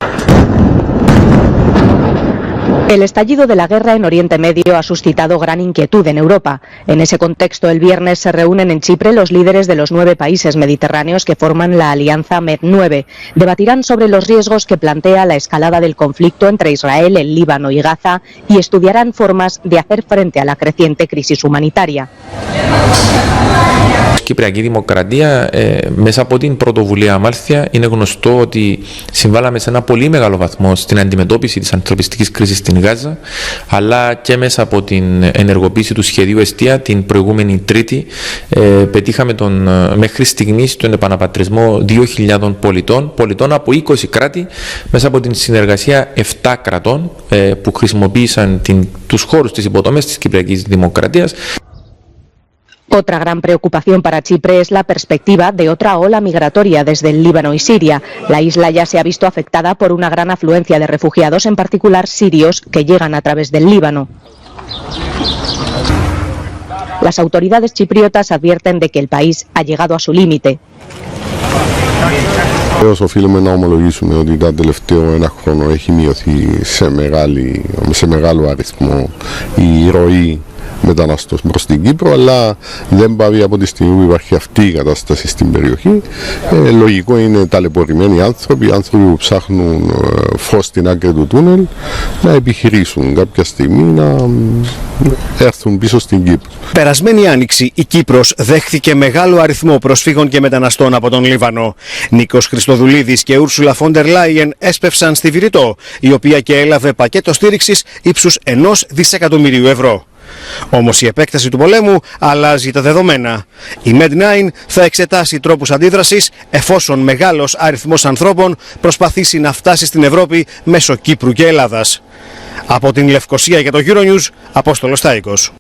El estallido de la guerra en Oriente Medio ha suscitado gran inquietud en Europa. En ese contexto, el viernes se reúnen en Chipre los líderes de los 9 países mediterráneos que forman la alianza Med-9. Debatirán sobre los riesgos que plantea la escalada del conflicto entre Israel, el Líbano y Gaza y estudiarán formas de hacer frente a la creciente crisis humanitaria. Η Κυπριακή Δημοκρατία μέσα από την πρωτοβουλία Αμάλθεια είναι γνωστό ότι συμβάλαμε σε ένα πολύ μεγάλο βαθμό στην αντιμετώπιση της ανθρωπιστικής κρίσης στην Γάζα, αλλά και μέσα από την ενεργοποίηση του σχεδίου Εστία την προηγούμενη Τρίτη πετύχαμε μέχρι στιγμής τον επαναπατρισμό 2.000 πολιτών από 20 κράτη μέσα από την συνεργασία 7 κρατών που χρησιμοποίησαν τους χώρους της υποδομής της Κυπριακής Δημοκρατίας. Otra gran preocupación para Chipre es la perspectiva de otra ola migratoria desde el Líbano y Siria. La isla ya se ha visto afectada por una gran afluencia de refugiados, en particular sirios, que llegan a través del Líbano. Las autoridades chipriotas advierten de que el país ha llegado a su límite. Οφείλουμε να ομολογήσουμε ότι τα τελευταίο ένα χρόνο έχει μειωθεί σε μεγάλο αριθμό η ροή μεταναστών προς την Κύπρο, αλλά δεν πάει από τη στιγμή που υπάρχει αυτή η κατάσταση στην περιοχή. Λογικό είναι ταλαιπωρημένοι άνθρωποι που ψάχνουν φως στην άκρη του τούνελ, να επιχειρήσουν κάποια στιγμή να έρθουν πίσω στην Κύπρο. Περασμένη άνοιξη η Κύπρος δέχθηκε μεγάλο αριθμό προσφύγων και μεταναστών από τον Λίβανο. Νίκος Χριστοδουλίδης και Ούρσουλα Φόντερ Λάιεν έσπευσαν στη Βηρητό, η οποία και έλαβε πακέτο στήριξης ύψους 1 δισεκατομμυρίου ευρώ. Όμως η επέκταση του πολέμου αλλάζει τα δεδομένα. Η Med9 θα εξετάσει τρόπους αντίδρασης εφόσον μεγάλος αριθμός ανθρώπων προσπαθήσει να φτάσει στην Ευρώπη μέσω Κύπρου και Ελλάδας. Από την Λευκοσία για το Euronews, Απόστολος Τάικος.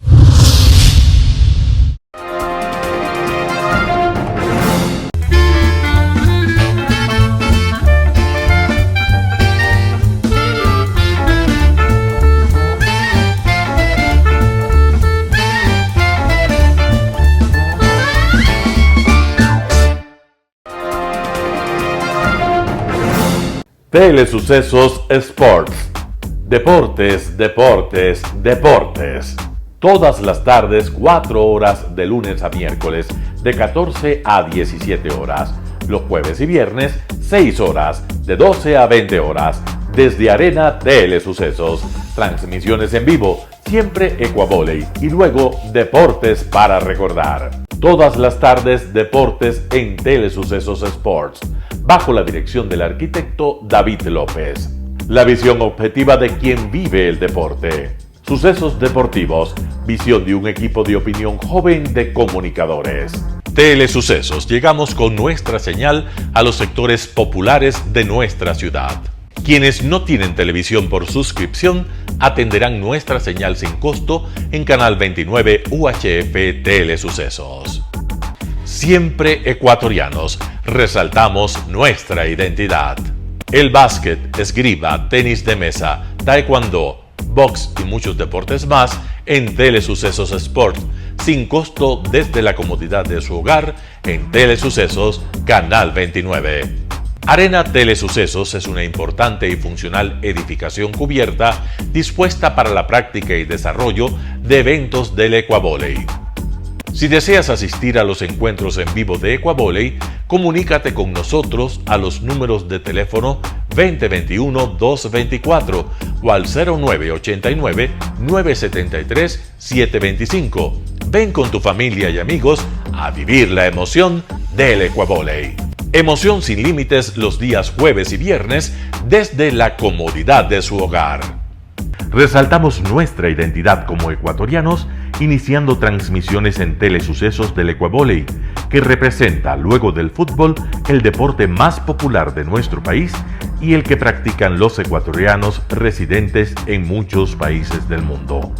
Telesucesos Sports. Deportes, deportes, deportes. Todas las tardes, 4 horas de lunes a miércoles, de 14 a 17 horas. Los jueves y viernes, 6 horas, de 12 a 20 horas. Desde Arena Telesucesos. Transmisiones en vivo, siempre Ecuavolley. Y luego, deportes para recordar. Todas las tardes, deportes en Telesucesos Sports, bajo la dirección del arquitecto David López. La visión objetiva de quien vive el deporte. Sucesos deportivos, visión de un equipo de opinión joven de comunicadores. Telesucesos, llegamos con nuestra señal a los sectores populares de nuestra ciudad. Quienes no tienen televisión por suscripción atenderán nuestra señal sin costo en Canal 29 UHF Telesucesos. Siempre ecuatorianos, resaltamos nuestra identidad. El básquet, esgrima, tenis de mesa, taekwondo, box y muchos deportes más en Telesucesos Sport, sin costo desde la comodidad de su hogar en Telesucesos Canal 29. Arena Telesucesos es una importante y funcional edificación cubierta dispuesta para la práctica y desarrollo de eventos del Ecuavolley. Si deseas asistir a los encuentros en vivo de Ecuavolley, comunícate con nosotros a los números de teléfono 2021-224 o al 0989-973-725. Ven con tu familia y amigos a vivir la emoción del Ecuavolley. Emoción sin límites los días jueves y viernes desde la comodidad de su hogar. Resaltamos nuestra identidad como ecuatorianos iniciando transmisiones en Telesucesos del Ecuavolley, que representa, luego del fútbol, el deporte más popular de nuestro país y el que practican los ecuatorianos residentes en muchos países del mundo.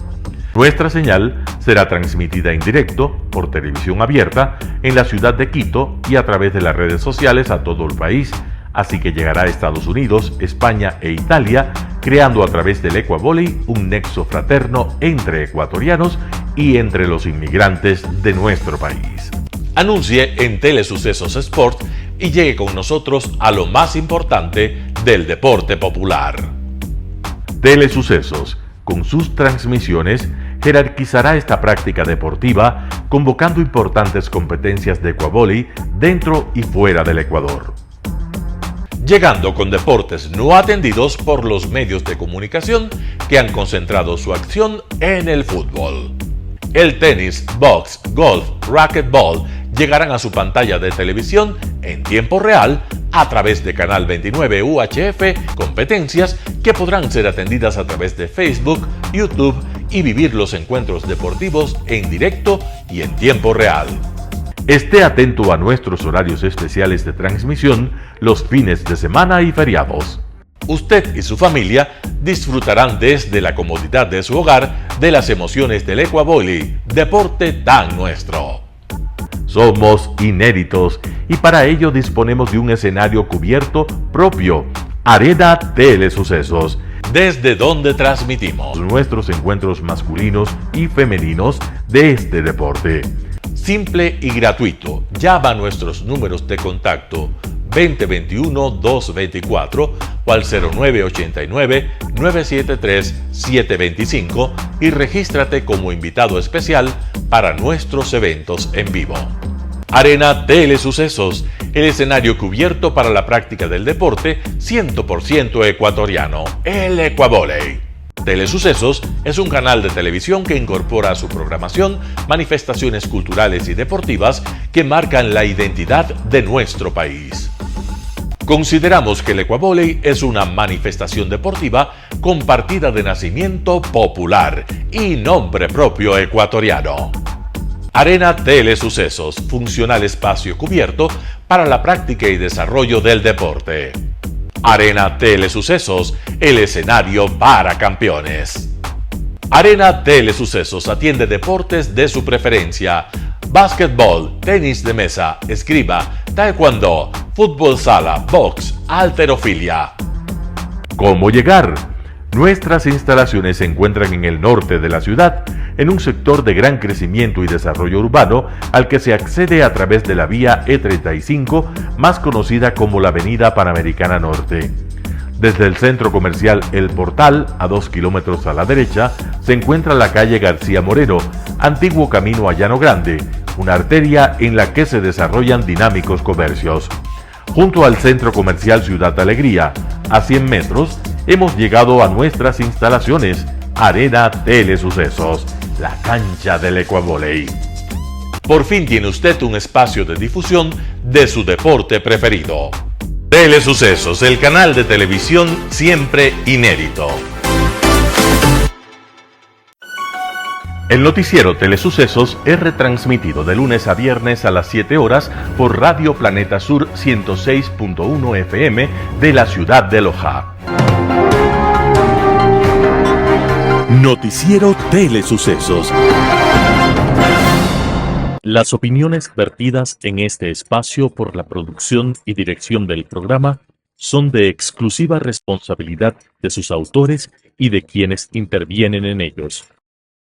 Nuestra señal será transmitida en directo por televisión abierta en la ciudad de Quito y a través de las redes sociales a todo el país, así que llegará a Estados Unidos, España e Italia, creando a través del Ecuavolley un nexo fraterno entre ecuatorianos y entre los inmigrantes de nuestro país. Anuncie en Telesucesos Sport y llegue con nosotros a lo más importante del deporte popular. Telesucesos, con sus transmisiones, jerarquizará esta práctica deportiva, convocando importantes competencias de Ecuavolley dentro y fuera del Ecuador. Llegando con deportes no atendidos por los medios de comunicación que han concentrado su acción en el fútbol. El tenis, box, golf, racquetball llegarán a su pantalla de televisión en tiempo real a través de Canal 29 UHF, competencias que podrán ser atendidas a través de Facebook, YouTube y vivir los encuentros deportivos en directo y en tiempo real. Esté atento a nuestros horarios especiales de transmisión los fines de semana y feriados. Usted y su familia disfrutarán desde la comodidad de su hogar de las emociones del Ecuavolley, deporte tan nuestro. Somos inéditos y para ello disponemos de un escenario cubierto propio, Arena Telesucesos, desde donde transmitimos nuestros encuentros masculinos y femeninos de este deporte. Simple y gratuito. Llama a nuestros números de contacto 2021-224 o al 0989-973-725 y regístrate como invitado especial para nuestros eventos en vivo. Arena Telesucesos, el escenario cubierto para la práctica del deporte 100% ecuatoriano, el Ecuavolley. Telesucesos es un canal de televisión que incorpora a su programación manifestaciones culturales y deportivas que marcan la identidad de nuestro país. Consideramos que el ecuavóley es una manifestación deportiva con partida de nacimiento popular y nombre propio ecuatoriano. Arena Telesucesos, funcional espacio cubierto para la práctica y desarrollo del deporte. Arena Telesucesos, el escenario para campeones. Arena Telesucesos atiende deportes de su preferencia: básquetbol, tenis de mesa, esgrima, taekwondo, fútbol sala, box, halterofilia. ¿Cómo llegar? Nuestras instalaciones se encuentran en el norte de la ciudad, en un sector de gran crecimiento y desarrollo urbano al que se accede a través de la vía E35, más conocida como la Avenida Panamericana Norte. Desde el centro comercial El Portal, a 2 kilómetros a la derecha, se encuentra la calle García Moreno, antiguo camino a Llano Grande, una arteria en la que se desarrollan dinámicos comercios. Junto al centro comercial Ciudad Alegría, a 100 metros, hemos llegado a nuestras instalaciones, Arena Telesucesos, la cancha del ecuavóley. Por fin tiene usted un espacio de difusión de su deporte preferido. Telesucesos, el canal de televisión siempre inédito. El noticiero Telesucesos es retransmitido de lunes a viernes a las 7 horas por Radio Planeta Sur 106.1 FM de la ciudad de Loja. Noticiero Telesucesos. Las opiniones vertidas en este espacio por la producción y dirección del programa son de exclusiva responsabilidad de sus autores y de quienes intervienen en ellos.